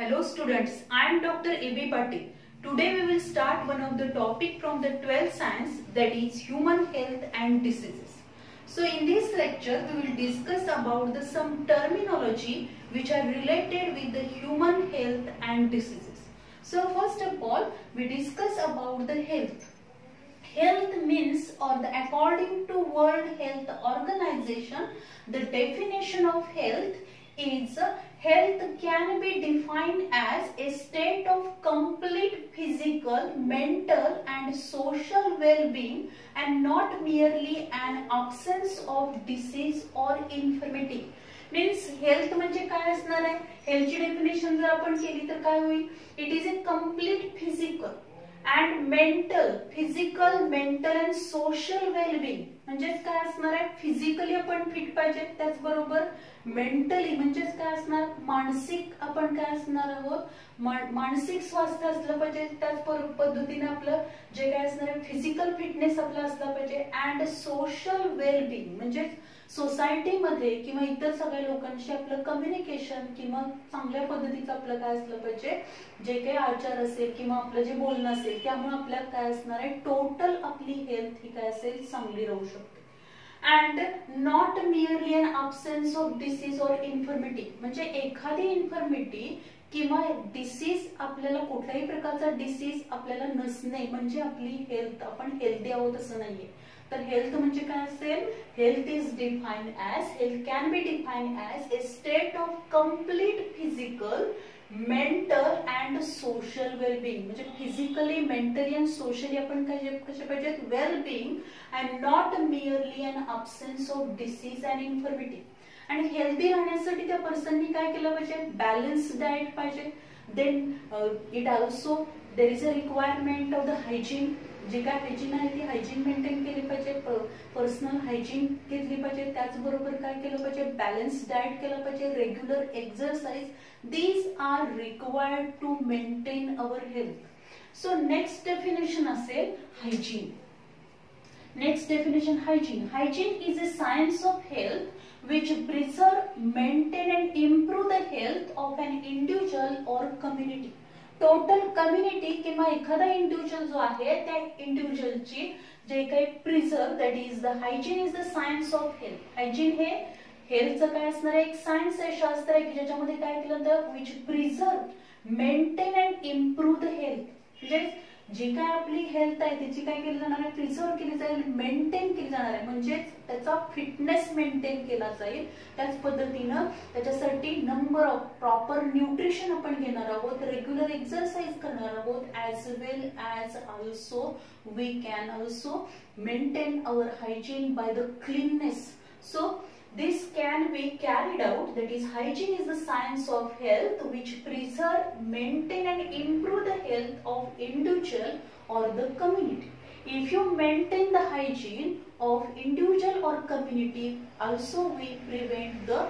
Hello students, I am Dr. A.B. Patil. Today we will start one of the topic from the 12th science, that is human health and diseases. So in this lecture we will discuss about some terminology which are related with the human health and diseases. So first of all we discuss about the health. Health means, or according to World Health Organization, the definition of health is health can be defined as a state of complete physical, mental and social well-being and not merely an absence of disease or infirmity. Means health म्हणजे काय असणार आहे? हेल्थची definition जर आपण केली तर काय होईल? It is a complete physical and physical, mental and social well-being म्हणजेच काय असणार आहे? फिजिकली आपण फिट पाहिजे, त्याचबरोबर मेंटली म्हणजेच काय असणार? मानसिक आपण काय असणार आहोत? मानसिक स्वास्थ्य असलं पाहिजे, त्याच पद्धतीने आपलं जे काय असणार आहे फिजिकल फिटनेस आपला असला पाहिजे अँड सोशल वेलबिंग म्हणजे सोसायटीमध्ये किंवा इतर सगळ्या लोकांशी आपलं कम्युनिकेशन किंवा चांगल्या पद्धतीचं आपलं काय असलं पाहिजे, जे काही आचार असेल किंवा आपलं जे बोलणं असेल त्यामुळे आपल्याला काय असणार आहे, टोटल आपली हेल्थ ही काय असेल चांगली राहू शकते. And not merely an absence of disease or infirmity म्हणजे एखादी इन्फर्मिटी किंवा डिसीज आपल्याला कुठल्याही प्रकारचा डिसीज आपल्याला नसणे म्हणजे आपली हेल्थ आपण हेल्दी आहोत असं नाहीये. तर हेल्थ म्हणजे काय असेल? Health is defined as, health can be defined as a state of complete physical, mental and social wellbeing म्हणजे फिजिकली, मेंटली अँड सोशली आपण कसे पाहिजेत? Wellbeing and not merely an absence of disease and infirmity. आणि healthy राहण्यासाठी त्या पर्सननी काय केलं पाहिजे? बॅलन्स डाएट पाहिजे. Then it also there is a requirement of the hygiene. जे काय हायजीन आहे ती हायजीन मेंटेन केली पाहिजे, पर्सनल हायजीन घेतली पाहिजे. त्याचबरोबर काय केलं पाहिजे? बॅलन्स डाएट केलं पाहिजे, regular exercise. These are required to maintain our health. So next definition असेल hygiene. Next definition hygiene. Hygiene is a science of health which preserve, maintain and improve the health of an individual or community. Total community किंवा एखादा individual जो आहे त्या इंडिव्हिज्युअलची जे काही preserve, that is the hygiene is the science of health. Hygiene हे हेल्थचं काय असणार आहे? एक सायन्स आहे, शास्त्र आहे की ज्याच्यामध्ये काय केलं तर which preserve, maintain and improve the health म्हणजे जी काय आपली हेल्थ आहे त्याची काय केली जाणार आहे? प्रिझर्व केली जाईल, मेंटेन केली जाणार आहे म्हणजेच त्याचा फिटनेस मेंटेन केला जाईल. त्याच पद्धतीनं त्याच्यासाठी नंबर ऑफ प्रॉपर न्यूट्रिशन आपण घेणार आहोत, रेग्युलर एक्सरसाइज करणार आहोत, as well as also we can also maintain our hygiene by the cleanness. So this can be carried out, that is hygiene is the science of health which preserve, maintain and improve the health of individual or the community. If you maintain the hygiene of individual or community, also we prevent the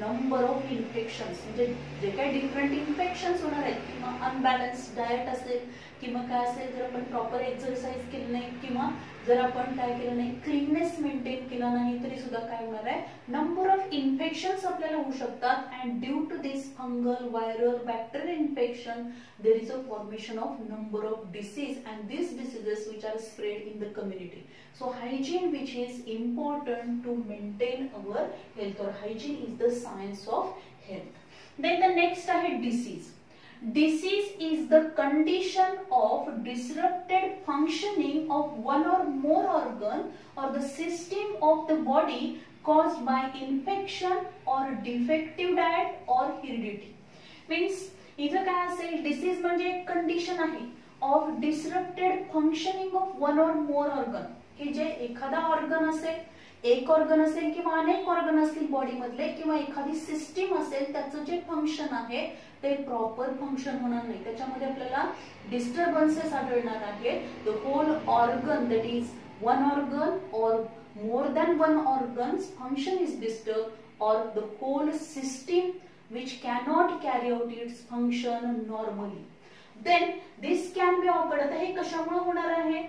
number of infections म्हणजे जे काही different infections होणार आहेत किंवा unbalance diet असेल किंवा काय असेल, जर आपण प्रॉपर एक्सरसाइज केली नाही किंवा जर आपण काय केलं नाही, क्लीननेस मेंटेन केला नाही तरी सुद्धा काय होणार आहे? नंबर ऑफ इन्फेक्शन्स आपल्याला होऊ शकतात. And due to this fungal, viral, bacterial infection there is a formation of number of disease and this diseases which are spread in the community. So hygiene which is important to maintain our health or hygiene is the science of health. Then the next आहे disease. Disease is the condition of disrupted functioning of one or more organ or the system of the body caused by infection or defective diet or heredity. Means इथं काय असेल? Disease म्हणजे एक condition आहे of disrupted functioning of one और मोर organ की जे एखादा ऑर्गन असेल, एक ऑर्गन असेल किंवा अनेक ऑर्गन असतील बॉडी मधले किंवा एखादी सिस्टीम असेल, त्याचं जे फंक्शन आहे ते प्रॉपर फंक्शन होणार नाही, त्याच्यामध्ये आपल्याला डिस्टर्बन्सेस आढळणार आहे. The whole organ that is one organ or more than one organs function is disturb or the whole system which cannot carry out its function normally. Then this can be occurred. आता हे कशामुळे होणार आहे?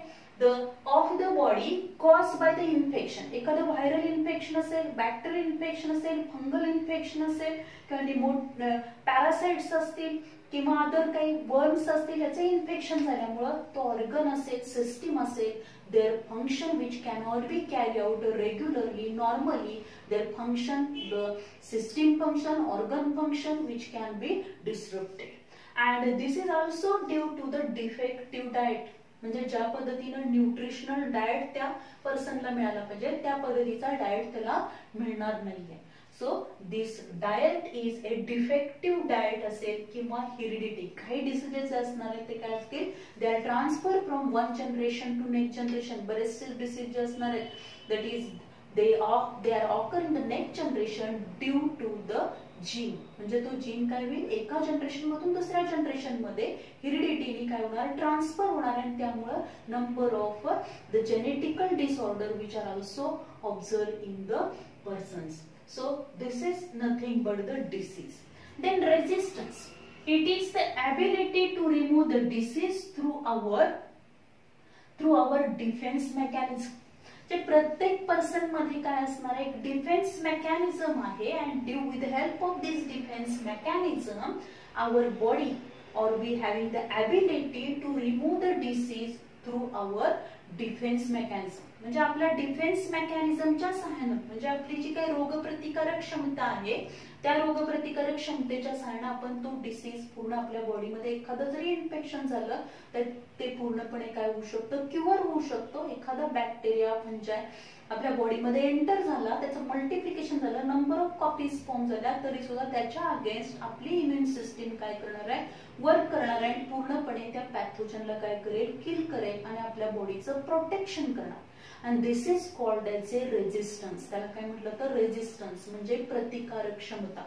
Of the body caused by the infection. एखादं viral infection असेल, bacterial infection असेल, fungal infection असेल किंवा पॅरासाइट्स असतील किंवा अदर काही वर्म्स असतील, याचे इन्फेक्शन झाल्यामुळं तो ऑर्गन असेल, सिस्टीम असेल, their function which cannot be carried out regularly, normally, their function, the system function, organ function which can be disrupted. And this is also due to the defective diet. म्हणजे ज्या पद्धतीने nutritional diet त्या पर्सनला मिळाला पाहिजे त्या पद्धतीचा diet त्याला मिळणार नाहीये. So this diet is a defective diet असेल किंवा हेरिडिटी. काही डिसीजेस असणार आहेत ते काय असतील, they are transfer from one generation to next generation. बरेचसे डिसीज असणार आहेत that is they are occur in the next generation due to the gene. म्हणजे तो जीन काय होईल, एका जनरेशन मधून दुसऱ्या जनरेशन मध्ये हेरिडिटीने काय होणार, ट्रान्सफर होणार आणि त्यामुळे number of the genetical disorder which are also observe in the persons. So this is nothing but the disease. Then resistance. It is the ability to remove the disease through our defense mechanism. जे प्रत्येक person मध्ये काय असणार, एक defence mechanism आहे and due with the help of this defense mechanism our body or we having the ability to remove the disease through our defence mechanism. म्हणजे आपल्या defence मेकॅनिझमच्या सहाय्याने, म्हणजे आपली जी काही रोगप्रतिकारक क्षमता आहे त्या रोगप्रतिकारक क्षमतेच्या सहाय्याने आपण तो डिसीज पूर्ण आपल्या बॉडीमध्ये, एखादं जरी इन्फेक्शन झालं तर ते पूर्णपणे काय होऊ शकतं, क्युअर होऊ शकतो. एखादा बॅक्टेरिया फंजाय आपल्या बॉडीमध्ये एंटर झाला, त्याचं मल्टिप्लिकेशन झालं, नंबर ऑफ कॉपीज फॉर्म झाल्या, तरी सुद्धा त्याच्या अगेन्स्ट आपली इम्युन सिस्टीम काय करणार आहे, वर्क करणार आहे आणि पूर्णपणे त्या पॅथोजनला काय करेल, किल करेल आणि आपल्या बॉडीचं प्रोटेक्शन करणार. and this is called as a resistance. त्याला काय म्हटलं तर रेजिस्टन्स म्हणजे प्रतिकारक क्षमता.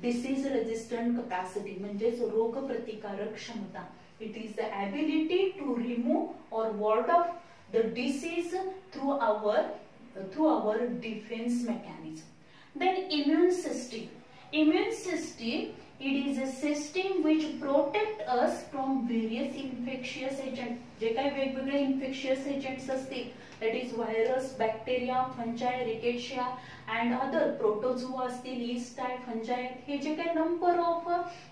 डिसीज रेजिस्टंट कॅपॅसिटी म्हणजे रोग प्रतिकारक क्षमता. It is the ability to remove or ward off the disease through our defense mechanism. Then immune system. Immune system, it is a system which protect us from various infectious agents. जे काही वेगवेगळे infectious agents असतील, that is virus, bacteria, fungi, rickettsia and other protozoa असतील, yeast आहे, fungi आहेत, हे जे काही नंबर ऑफ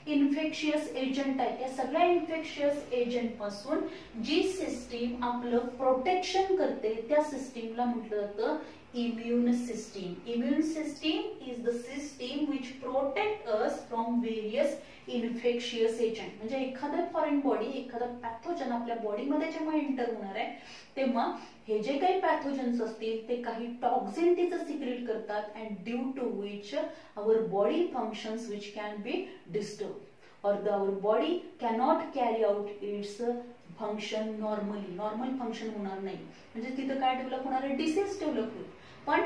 इन्फेक्शियस एजंट आहेत, या सगळ्या इन्फेक्शियस एजंट पासून जी सिस्टीम आपलं प्रोटेक्शन करते त्या सिस्टीमला म्हटलं जातं immune system. Immune system is the system which protect us from various infectious agent. म्हणजे एखादा फॉरेन बॉडी, एखादा पॅथोजन आपल्या बॉडीमध्ये जेव्हा एंटर होणार आहे तेव्हा हे जे काही पॅथोजन्स असतील ते काही टॉक्सिन तिचं सिक्रेट करतात and due to which our body functions which can be disturbed or our body cannot carry out its function normally. Normal function होणार नाही, म्हणजे तिथं काय डेव्हलप होणार आहे, डिसीज डेव्हलप होईल. पण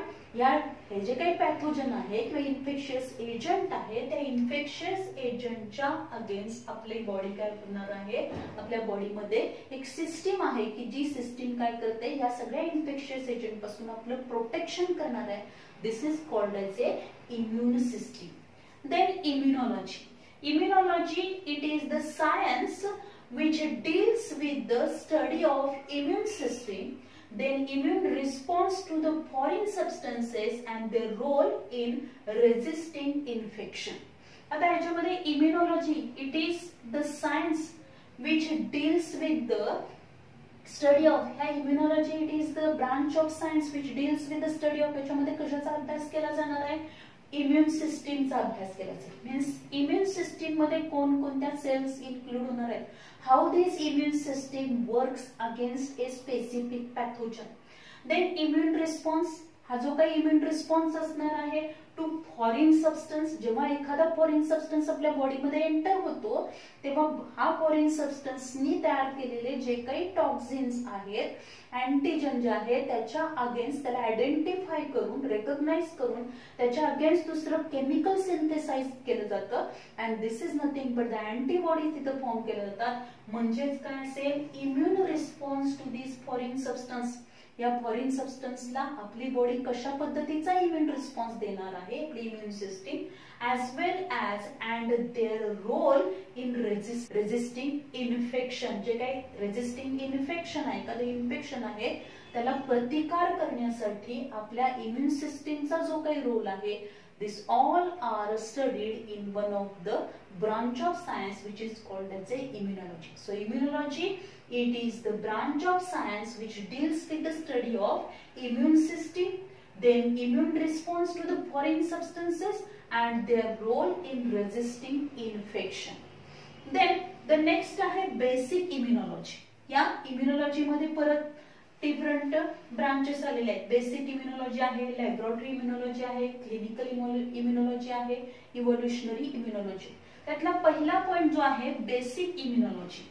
हे जे काही पॅथोजन आहे किंवा इन्फेक्शियस एजंट आहे त्या इन्फेक्शियस एजंटच्या अगेन्स्ट आपली बॉडी काय करणार आहे, आपल्या बॉडीमध्ये एक सिस्टीम आहे की जी सिस्टीम काय करते, या सगळ्या इन्फेक्शियस एजंट पासून आपलं प्रोटेक्शन करणार आहे. This is called as a immune system. Then immunology. Immunology, it is the science which deals with the study of immune system, then immune response to the foreign substances and their role in resisting infection. आता याच्यामध्ये immunology, it is the science which deals with the study of immunology. It is the branch of science which deals with the study of. याच्यामध्ये कशाचा अभ्यास केला जाणार आहे, immune सिस्टीमचा अभ्यास केला जाईल. मीन्स इम्युन सिस्टीम मध्ये कोणकोणत्या सेल्स इन्क्लूड होणार आहेत, how this immune system works against a specific pathogen. Then immune response, हा जो काही इम्युन रिस्पॉन्स असणार आहे टू फॉरेन सबस्टन्स. जेव्हा एखादा फॉरेन सबस्टन्स आपल्या बॉडीमध्ये एंटर होतो तेव्हा हा फॉरेन सबस्टन्सनी तयार केलेले जे काही टॉक्सिन्स आहेत, अँटीजन जे आहे त्याच्या अगेन्स्ट त्याला आयडेंटिफाय करून, रेकग्नाइज करून त्याच्या अगेन्स्ट दुसरं केमिकल सिंथेसाइज केलं जातं and this is nothing but the antibody तिथं फॉर्म केल्या जातात. म्हणजेच काय असेल, immune response to this foreign substance. या फॉरेन सबस्टन्सला आपली बॉडी कशा पद्धतीचा इम्युन रिस्पॉन्स देणार आहे, आपली immune system, as well as and their role in in resisting infection. जे काही रेझिस्टिंग इन्फेक्शन आहे, एखादं इन्फेक्शन आहे त्याला प्रतिकार करण्यासाठी आपल्या इम्युन सिस्टीमचा जो काही रोल आहे, this all are studied in one of the branch of science which is called as a immunology. So immunology, it is the branch of science which deals with the study of immune system, then immune response to the foreign substances and their role in resisting infection. Then the next आहे basic immunology. या immunology मध्ये परत different branches आलेले आहेत. Basic immunology आहे, laboratory immunology आहे, clinical immunology आहे, evolutionary immunology. त्यातला पहिला पॉइंट जो आहे basic immunology.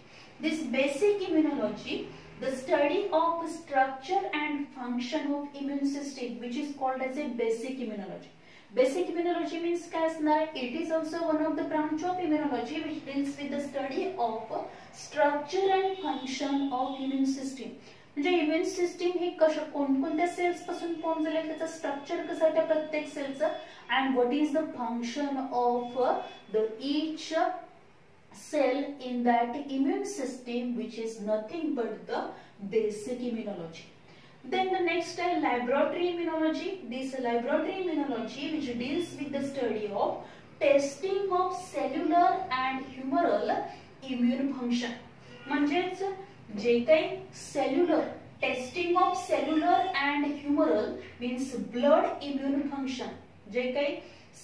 This basic immunology the study of structure and function of immune system which is called as a basic immunology. Basic immunology means काय असणार? It is also one of the branch of immunology which deals with the study of structure and function of immune system. म्हणजे immune system ही कशा कोणकोणत्या cells पासून form झाले, त्याचं structure कसं आहे त्या प्रत्येक सेलचं, and what is the function of the each cell in that immune system, which is nothing but the basic immunology. Then the next laboratory immunology. This laboratory immunology which deals with the study of testing of cellular and humoral immune function. म्हणजेच जे काही cellular testing of cellular and humoral means blood immune function. जे काही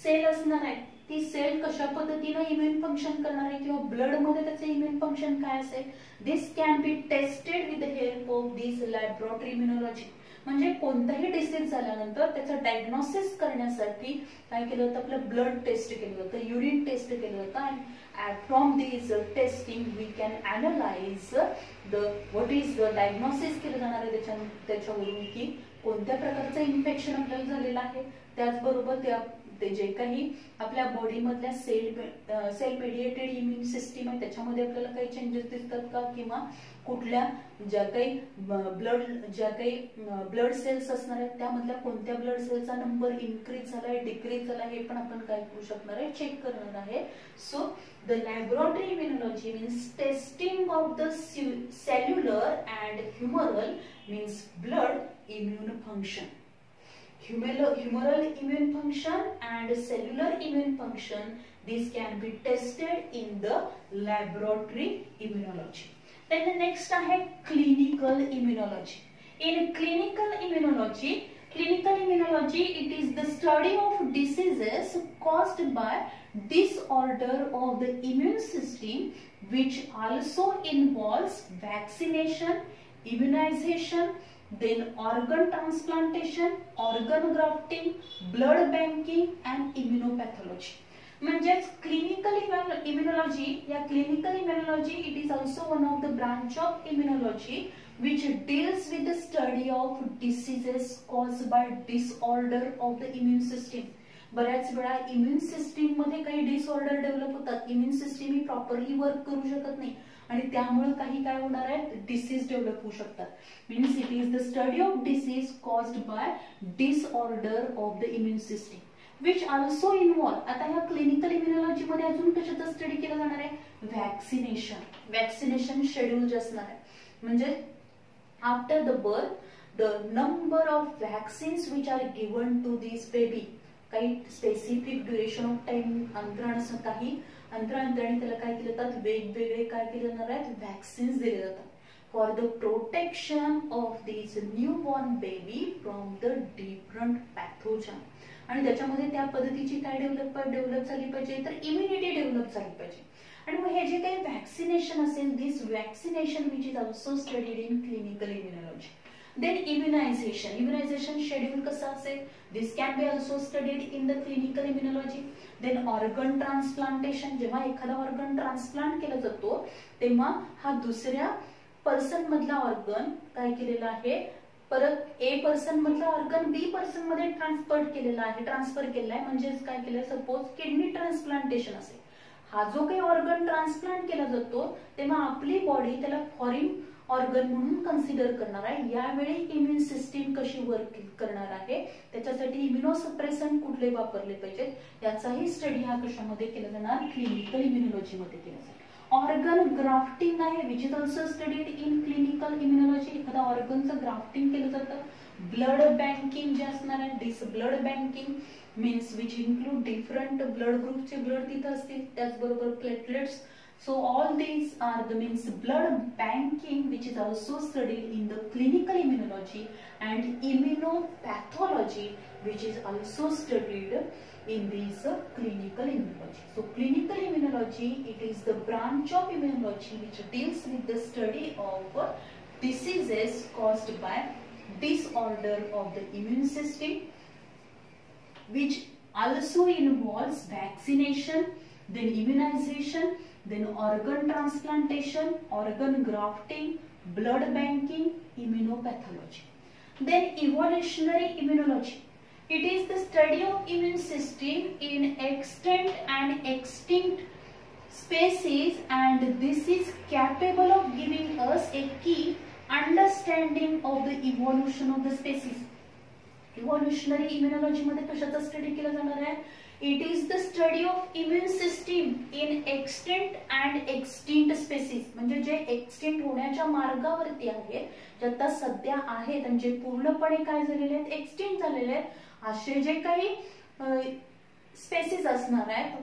sale असणार आहे ती sale कशा पद्धतीने इम्युन फंक्शन करणार आहे किंवा ब्लड मध्ये त्याचे इम्युन फंक्शन काय असेल, this can be tested with the help of this laboratory immunology. म्हणजे कोणताही डिसीज झाल्यानंतर त्याचं डायग्नोसिस करण्यासाठी काय केलं होतं, आपलं ब्लड टेस्ट केलं होतं, युरिन टेस्ट केलं होतं, and from these testing we can analyze the what is the diagnosis केलं जाणार आहे त्याच्यावरून की कोणत्या प्रकारचं इन्फेक्शन आपल्याला झालेलं आहे. त्याचबरोबर ते जे काही आपल्या बॉडी मधल्या सेल मेडिएटेड इम्युन सिस्टीम आहे त्याच्यामध्ये आपल्याला काही चेंजेस दिसतात का, किंवा कुठल्या ज्या काही ब्लड सेल्स असणार आहेत त्यामधल्या कोणत्या ब्लड सेलचा नंबर इन्क्रीज झालाय डिक्रीज झालाय हे पण आपण काय करू शकणार आहे, चेक करणार आहे. So the laboratory immunology means testing of the cellular and humoral means blood immune function. Humoral immune function and cellular immune function, these can be tested in the laboratory immunology. Then the next आहे clinical immunology. In clinical immunology, it is the study of diseases caused by disorder of the immune system which also involves vaccination, immunization, then organ transplantation, organ grafting, blood banking and immunopathology. म्हणजेच clinical immunology, या clinical immunology it is also one of the branch of immunology which deals with the study of diseases caused by disorder of the immune system. बऱ्याच वेळा immune system मध्ये काही disorder develop होतात, immune system ही properly work करू शकत नाही आणि त्यामुळे काही काय होणार आहे, डिसीज डेव्हलप होऊ शकतात. Means it is the study of disease caused by disorder of the immune system which also involve. आता ह्या क्लिनिकल इम्युनॉलॉजी मध्ये अजून कशाचा स्टडी केला जाणार आहे, वॅक्सिनेशन शेड्यूल जे असणार आहे. म्हणजे after the birth the number of vaccines which are given to this baby, काही स्पेसिफिक ड्युरेशन ऑफ टाइम अंतराळासह काही अंतरांतराने त्याला काय केलं जातात, वेगवेगळे काय केले जाणार आहेत, वॅक्सिन्स दिले जातात for the protection of this newborn baby from the different pathogen. आणि त्याच्यामध्ये त्या पद्धतीची काय डेव्हलप झाली पाहिजे, तर इम्युनिटी डेव्हलप झाली पाहिजे. आणि मग हे जे काही वॅक्सिनेशन असेल, this vaccination which is also studied in clinical immunology. Then immunization schedule कसा असेल, this can be also studied in the clinical immunology. Then organ transplantation, जेव्हा एखादा ऑर्गन ट्रान्सप्लांट केला जातो तेव्हा हा दुसऱ्या पर्सन मधला ऑर्गन काय केलेला आहे, परत ए पर्सन मधला ऑर्गन बी पर्सन मध्ये ट्रान्सफर केलेला आहे. म्हणजेच काय केलं, सपोज किडनी ट्रान्सप्लांटेशन असेल, हा जो काही ऑर्गन ट्रान्सप्लांट केला जातो तेव्हा आपली बॉडी त्याला फॉरेन ऑर्गन म्हणून कन्सिडर करणार आहे. यावेळी इम्युन सिस्टीम कशी वर्क करणार आहे, त्याच्यासाठी इम्युनोसप्रेसंट कुठले वापरले पाहिजेत याचाही स्टडी हा कशामध्ये केला जाणार, क्लिनिकल इम्युनॉलॉजी मध्ये केला जाणार. ऑर्गन ग्राफ्टिंग आहे which is also studied in clinical immunology. एखादा ऑर्गनचं ग्राफ्टिंग केलं जातं. ब्लड बँकिंग जे असणार आहे this blood banking means which include different blood ग्रुपचे ब्लड तिथं असतील, त्याचबरोबर platelets. So all these are the means blood banking which is also studied in the clinical immunology, and immunopathology which is also studied in this clinical immunology. So clinical immunology, it is the branch of immunology which deals with the study of diseases caused by disorder of the immune system, which also involves vaccination, then immunization, then organ transplantation, organ grafting, blood banking, immunopathology. Then evolutionary immunology. It is the study of immune system in extant and extinct species, and this is capable of giving us a key understanding of the evolution of the species. Evolutionary immunology मध्ये कशाचा study केला जाणार आहे? It is the study of immune system in extinct and extinct species. म्हणजे जे extinct होण्याच्या मार्गावरती आहेत, जे आता सध्या आहेत आणि जे पूर्णपणे काय झालेले आहेत, एक्सटिंक्ट झालेले आहेत, असे जे काही स्पेसीज असणार आहेत,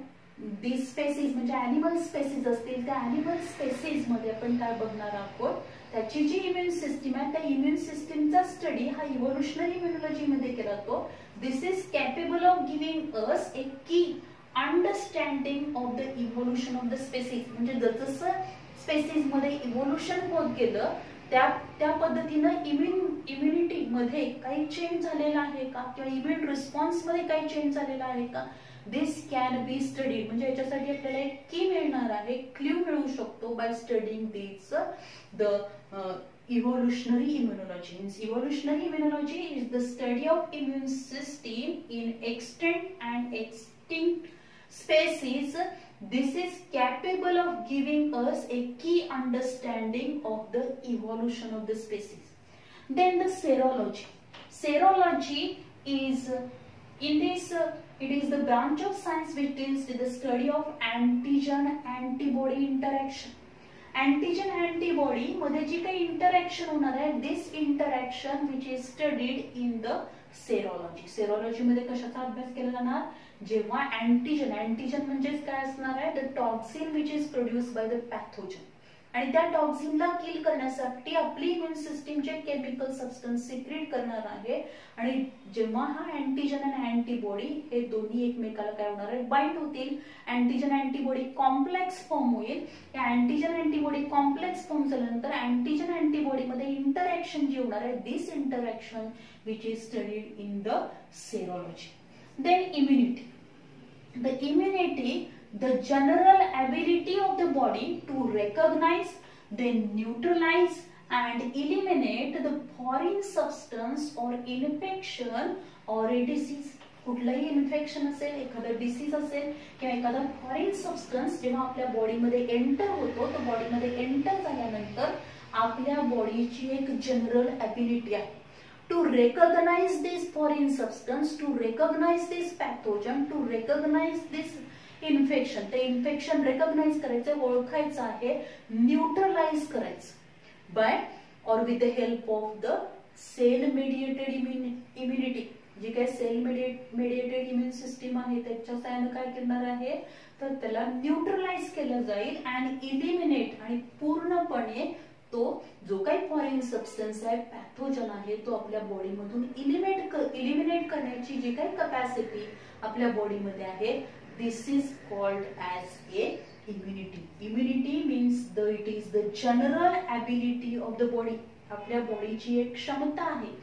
दिस स्पेसीज म्हणजे ॲनिमल स्पेसीज असतील, त्या ॲनिमल स्पेसीज मध्ये आपण काय बघणार आहोत, त्याची जी इम्युन सिस्टीम आहे त्या इम्युन सिस्टीमचा स्टडी हा इव्होल्युशनरी इम्युनॉलॉजी मध्ये केला जातो. This is capable of giving us a key understanding of the evolution of the species. म्हणजे जसं स्पेसीज मध्ये इव्होल्युशन होत गेलं त्या पद्धतीनं इम्युनिटी मध्ये काही चेंज झालेला आहे का, किंवा इम्युन रिस्पॉन्स मध्ये काही चेंज झालेला आहे का, दिस कॅन बी स्टडीड. म्हणजे याच्यासाठी आपल्याला एक की मिळणार आहे, क्ल्यू मिळू शकतो by studying this the evolutionary immunology. Means evolutionary immunology is the study of immune system in extant and extinct species. This is capable of giving us a key understanding of the evolution of the species. Then the serology. Serology is in this it is the branch of science which deals with the study of antigen antibody interaction. Antigen antibody मध्ये जी काही interaction होणार आहे, this interaction which is studied in the serology. Serology मध्ये कशाचा अभ्यास केला जाणार, जेव्हा अँटीजन म्हणजेच काय असणार आहे, the toxin which is produce by the pathogen, आणि त्या टॉक्सिनला किल करण्यासाठी आपली इम्युन सिस्टीमचे केमिकल सबस्टन्स सिक्रेट करणार आहे. आणि जेव्हा हा अँटीजन आणि अँटीबॉडी हे दोन्ही एकमेकाला काय होणार आहे, बाइंड होतील. अँटीजन अँटीबॉडी कॉम्प्लेक्स फॉर्म होईल. या अँटीजन अँटीबॉडी कॉम्प्लेक्स फॉर्म झाल्यानंतर अँटीजन अँटीबॉडी मध्ये इंटरॅक्शन जी होणार आहे, this interaction which is studied in the serology. Then immunity. The immunity, the general ability of the body to recognize, then neutralize and eliminate the foreign substance or infection or a disease. कुठलाही infection असेल, एखादा disease असेल किंवा एखादा foreign substance जेव्हा आपल्या बॉडीमध्ये enter होतो, तर बॉडीमध्ये एंटर झाल्यानंतर आपल्या बॉडीची एक जनरल ॲबिलिटी आहे to recognise this foreign substance, to recognise this pathogen, to recognise this infection. ते इन्फेक्शन रेकॉग्नाइज करायचं, ओळखायचं आहे, न्यूट्रलाइज करायचं by or with the help of the cell mediated immunity. जी काही सेल मेडिएटेड इम्युन सिस्टीम आहे त्याच्या साहाय्याने काय करणार आहे, तर त्याला न्यूट्रलाइज केलं जाईल अँड इलिमिनेट, आणि पूर्णपणे तो जो काही फॉरेन सबस्टन्स आहे, पॅथोजन आहे, तो आपल्या बॉडीमधून इलिमिनेट करण्याची जी काही कॅपॅसिटी आपल्या बॉडीमध्ये आहे, this is called as a immunity. Immunity means it is the general ability of the body. आपल्या बॉडीची एक क्षमता आहे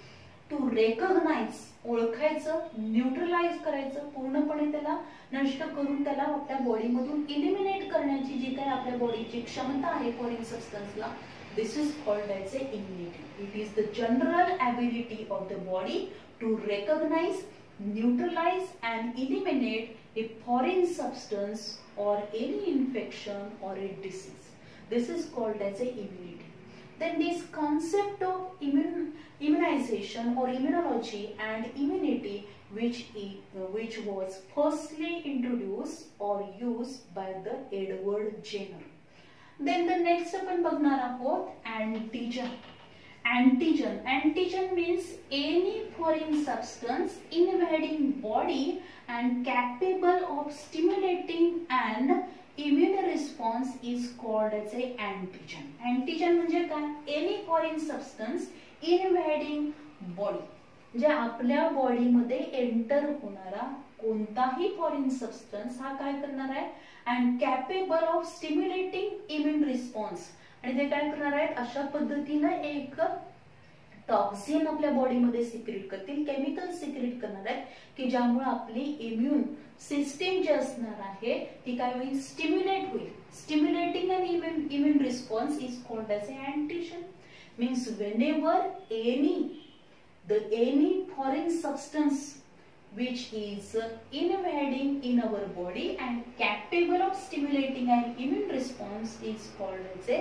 टू रेकॉग्नाइज, ओळखायचं, न्यूट्रलाइज करायचं, पूर्णपणे त्याला नष्ट करून त्याला आपल्या बॉडीमधून इलिमिनेट करण्याची जी काही आपल्या बॉडीची क्षमता आहे foreign सबस्टन्सला, this is called as a immunity. It is the general ability of the body to recognize, neutralize and eliminate a foreign substance or any infection or a disease. This is called as a immunity. Then this concept of immunization or immunology and immunity which was firstly introduced or used by the Edward Jenner. Then the next आपण बघणार आहोत antigen. Antigen means any foreign substance invading body and capable of stimulating an immune response is called as a antigen. Antigen म्हणजे काय? Any foreign substance invading body. म्हणजे आपल्या बॉडीमध्ये enter होणारा कोणताही फॉरेन सबस्टन्स हा काय करणार आहे? And capable of stimulating immune response. आणि ते काय करणार आहेत? अशा पद्धतीने एक टॉक्सिन आपल्या बॉडीमध्ये सिक्रेट करतील, केमिकल सिक्रेट करणार आहेत की ज्यामुळे आपली इम्युन सिस्टीम जी असणार आहे ती काय होईल? स्टिम्युलेट होईल. Stimulating an immune response is called as a antigen. Means whenever any foreign substance which is invading in our body and capable of stimulating an immune response is called as a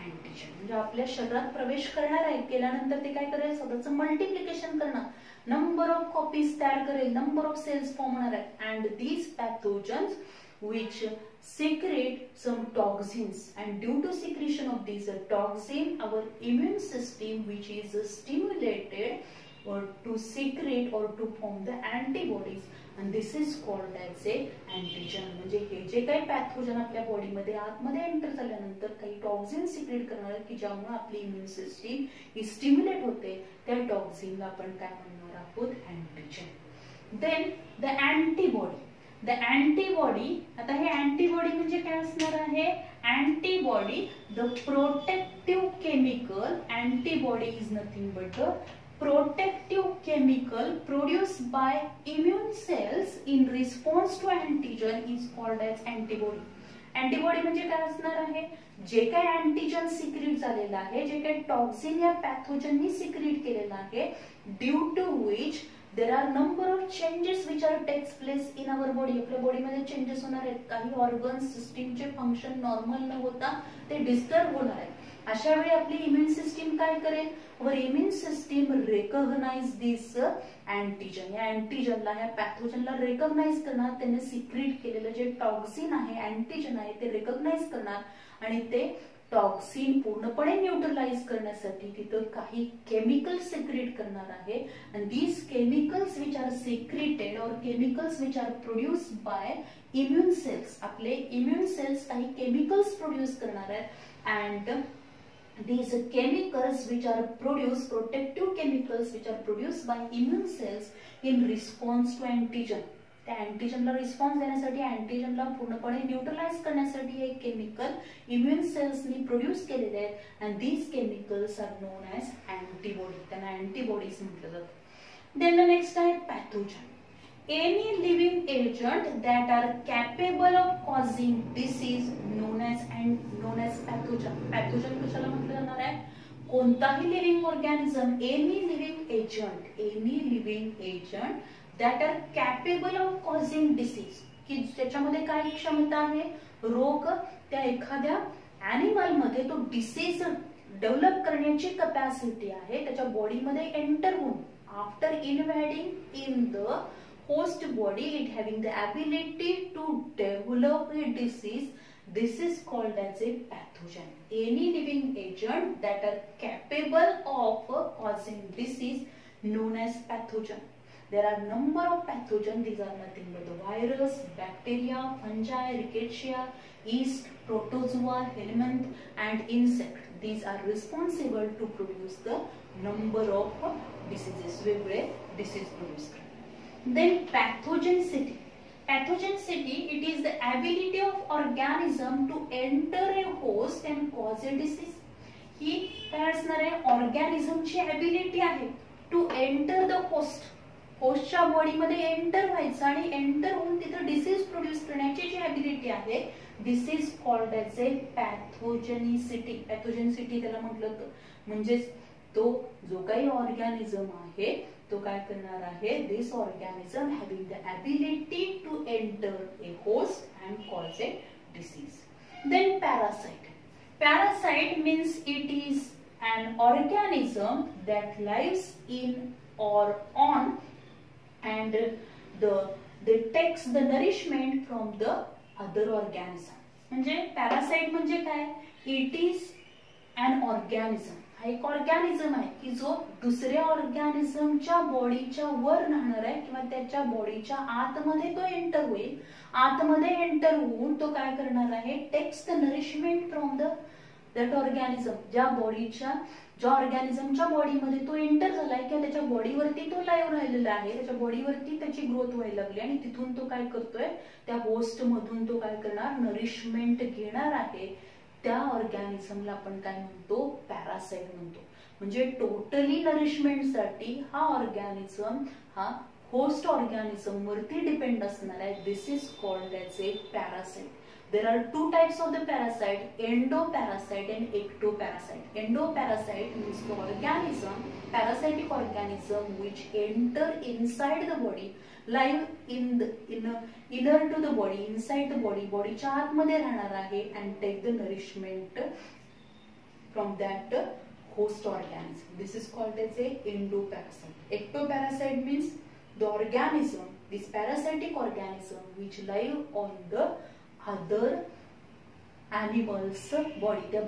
antigen. म्हणजे आपल्या शरीरात प्रवेश करणार आहे, केल्यानंतर ते काय करेल? स्वतःचं मल्टिप्लिकेशन करणार, नंबर ऑफ कॉपीज तयार करेल, नंबर ऑफ सेल्स फॉर्म होणार आहेत. And these pathogens which secrete some toxins, and due to secretion of these toxin our immune system which is stimulated or to secrete or to form the antibodies, and this is called as a antigen. म्हणजे हे जे काही pathogen आपल्या बॉडीमध्ये आतमध्ये enter झाल्यानंतर काही toxin secret करणार की ज्यामुळे आपली इम्युन सिस्टीम ही स्टिम्युलेट होते, त्या टॉक्सिनला आपण काय म्हणणार आहोत? Antigen. Then the antibody. The antibody, आता हे अँटीबॉडी म्हणजे काय असणार आहे? Antibody the protective chemical. Antibody is nothing but the protective chemical produced by immune cells in response to antigen is called as antibody. Antibody म्हणजे काय असणार आहे? जे काही अँटीजन सिक्रेट झालेलं आहे, जे काही टॉक्सिन या पॅथोजननी सिक्रेट केलेलं आहे, due to which there are number of changes which are takes place in our body. आपल्या बॉडीमध्ये चेंजेस होणार आहेत, काही ऑर्गन्स सिस्टीमचे फंक्शन नॉर्मल न होता ते डिस्टर्ब होणार आहेत. अशा वेळी आपली इम्युन सिस्टीम काय करेल? वर इम्युन सिस्टीम रेकॉग्नाइज दिस अँटीजन. या अँटीजनला, या पॅथोजनला रेकॉग्नाइज करणार, त्याने सिक्रेट केलेलं जे टॉक्सिन आहे, अँटीजन आहे, ते रेकॉग्नाइज करणार आणि ते टॉक्सिन पूर्णपणे न्यूट्रलाइज करण्यासाठी तिथं काही केमिकल सिक्रेट करणार आहे. And these chemicals which are secreted or chemicals which are produced by immune cells. आपले इम्युन सेल्स काही केमिकल्स प्रोड्यूस करणार आहेत. And these chemicals which are produced, protective chemicals which are produced by immune cells in response to antigen. त्या अँटीजनला response देण्यासाठी, अँटीजनला पूर्णपणे neutralise करण्यासाठी एक chemical immune सेल्सनी produce केलेले आहेत. And these chemicals are known as antibody. त्यांना अँटीबॉडीज म्हटलं जातं. देन द नेक्स्ट आहे pathogen. Any living agent that are capable of causing disease known as pathogen. Pathogen कशाला म्हटलं जाणार आहे? कोणताही living organism, any living agent that are capable of causing disease, की त्याच्यामध्ये काय क्षमता आहे? रोग, त्या एखाद्या ॲनिमल मध्ये तो डिसीज डेव्हलप करण्याची कॅपॅसिटी आहे, त्याच्या बॉडीमध्ये एंटर होऊन after invading in the host body, it having the ability to develop a disease, this is called as a pathogen. Any living agent that are capable of causing disease known as pathogen. There are number of pathogen. These are nothing but the virus, bacteria, fungi, rickettsia, yeast, protozoa, helminth and insect. These are responsible to produce the number of diseases. वेगवेगळे disease produce करतात. Then pathogenicity. Pathogenicity, it is the ability of organism to enter a host and cause a disease. ही काय असणार आहे? ऑर्गॅनिझमची ability आहे to enter the host. होस्टच्या बॉडीमध्ये enter व्हायचं आणि enter होऊन तिथं डिसीज प्रोड्यूस करण्याची जी ॲबिलिटी आहे, दिस इज कॉल्ड एज ए पॅथोजेनिसिटी. पॅथोजेनिसिटी त्याला म्हटलं तर म्हणजेच तो जो काही ऑर्गॅनिझम आहे तो काय करणार आहे? This organism having the ability to enter a host and cause a disease. Then parasite. Parasite means it is an organism that lives in or on and they takes the nourishment from the other organism. म्हणजे parasite म्हणजे काय, it is an organism, हा एक organism आहे की जो दुसऱ्या ऑर्गॅनिझमच्या बॉडीच्या वर राहणार आहे किंवा त्याच्या बॉडीच्या आतमध्ये तो एंटर होईल. आतमध्ये एंटर होऊन तो काय करणार आहे, takes the nourishment from that organism, ज्या ऑर्गॅनिझमच्या बॉडीमध्ये तो एंटर झालाय किंवा त्याच्या बॉडीवरती तो लाईव्ह राहिलेला आहे, त्याच्या बॉडीवरती त्याची ग्रोथ व्हायला लागली आणि तिथून तो काय करतोय, त्या होस्ट मधून तो काय करणार, नरिशमेंट घेणार आहे. त्या ऑर्गॅनिझमला आपण काय म्हणतो, पॅरासाइट म्हणतो. म्हणजे टोटली नरिशमेंटसाठी हा ऑर्गॅनिझम हा होस्ट ऑर्गॅनिझम वरती डिपेंड असणार आहे. This is called as a parasite. There are two types of the parasite, endoparasite and ectoparasite. Endoparasite means the organism, parasitic organism which enter inside the body, live inner to the body, inside the body, bodyच्या आतमध्ये राहणार आहे and take the nourishment from that host organism. This is called as a endoparasite. Ectoparasite means the organism, this parasitic organism which live on the other animals body,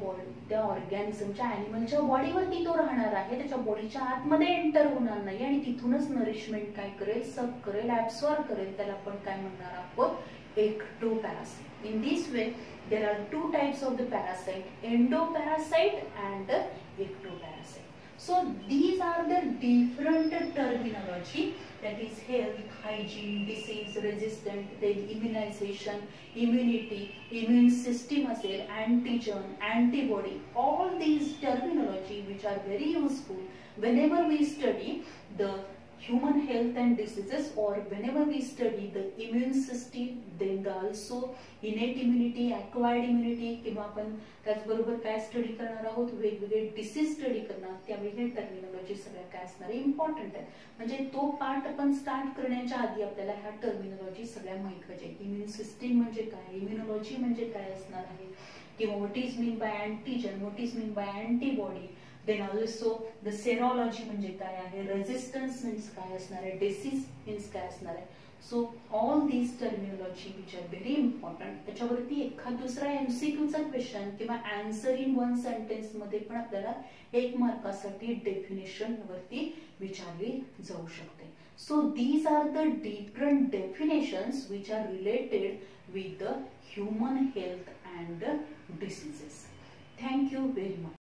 त्या ऑर्गॅनिझमच्या ॲनिमलच्या बॉडीवरती तो राहणार आहे, त्याच्या बॉडीच्या आतमध्ये एंटर होणार नाही आणि तिथूनच नरिशमेंट काय करेल, सब करेल, ऍब्सॉर्ब करेल. त्याला आपण काय म्हणणार आहोत, ectoparacyte. In this way there are two types of the parasite, endoparasite and ectoparasite. So these are the different terminology, that is health, hygiene, disease, resistant, then immunization, immunity, immune system असेल, antigen, antibody, all these terminology which are very useful whenever we study the human health and diseases, or whenever we study the immune system, then also innate immunity, acquired immunity, किंवा आपण त्याचबरोबर काय study करणार आहोत, वेगवेगळे disease study करणार, त्यावेळी हे टर्मिनॉलॉजी सगळ्या काय असणार आहे, इम्पॉर्टंट आहे. म्हणजे तो पार्ट आपण स्टार्ट करण्याच्या आधी आपल्याला ह्या टर्मिनॉलॉजी सगळ्या महत्वाच्या आहेत. इम्युन सिस्टीम म्हणजे काय, इम्युनॉलॉजी म्हणजे काय असणार आहे, किंवा what is mean by antigen, what is mean by antibody, then also the serology म्हणजे काय आहे, रेजिस्टन्स मीन्स काय असणार आहे, डिसीज मीन्स काय असणार आहे. So all these terminology which are very important. त्याच्यावरती एखाद दुसरा एमसीक्यूचा क्वेश्चन किंवा आन्सर इन वन सेंटेन्स मध्ये पण आपल्याला 1 मार्कासाठी डेफिनेशन वरती विचारली जाऊ शकते. So these are the different definitions which are related with the human health and diseases. Thank you very much.